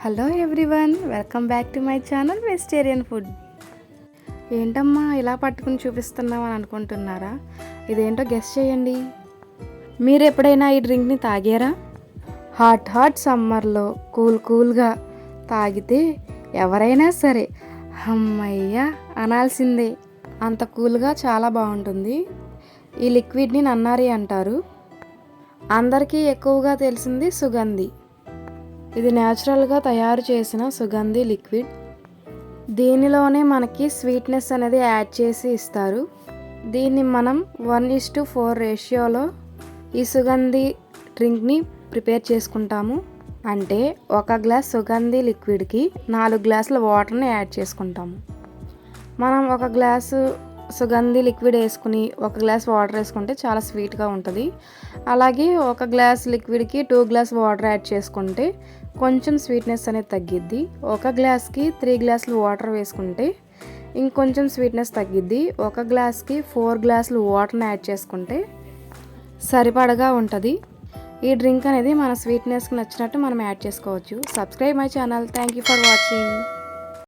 Hello everyone, welcome back to my channel vegetarian food. ఏంటమ్మా ఇలా పట్టుకుని చూపిస్తున్నావు అని అనుకుంటున్నారా? ఇదేంటో గెస్ చేయండి. మీరు ఎప్పుడైనా ఈ డ్రింక్ని తాగారా? హాట్ సమ్మర్లో కూల్గా తాగితే ఎవరైనా సరే అమ్మయ్య అనాల్సిందే. అంత కూల్గా చాలా బాగుంటుంది. ఈ లిక్విడ్ని నన్నారి అంటారు. అందరికీ ఎక్కువగా తెలిసింది సుగంధి. ఇది న్యాచురల్గా తయారు చేసిన సుగంధి లిక్విడ్. దీనిలోనే మనకి స్వీట్నెస్ అనేది యాడ్ చేసి ఇస్తారు. దీన్ని మనం 1:4 రేషియోలో ఈ సుగంధి డ్రింక్ని ప్రిపేర్ చేసుకుంటాము. అంటే 1 గ్లాస్ సుగంధి లిక్విడ్కి 4 గ్లాసుల వాటర్ని యాడ్ చేసుకుంటాము. మనం 1 గ్లాసు సుగంధి లిక్విడ్ వేసుకుని 1 గ్లాస్ వాటర్ వేసుకుంటే చాలా స్వీట్గా ఉంటుంది. అలాగే 1 గ్లాస్ లిక్విడ్కి 2 గ్లాస్ వాటర్ యాడ్ చేసుకుంటే కొంచెం స్వీట్నెస్ అనేది తగ్గిద్ది. 1 గ్లాస్కి 3 గ్లాసులు వాటర్ వేసుకుంటే ఇంకొంచెం స్వీట్నెస్ తగ్గిద్ది. 1 గ్లాస్కి 4 గ్లాసులు వాటర్ని యాడ్ చేసుకుంటే సరిపడగా ఉంటుంది. ఈ డ్రింక్ అనేది మన స్వీట్నెస్కి నచ్చినట్టు మనం యాడ్ చేసుకోవచ్చు. Subscribe my channel. Thank you for watching.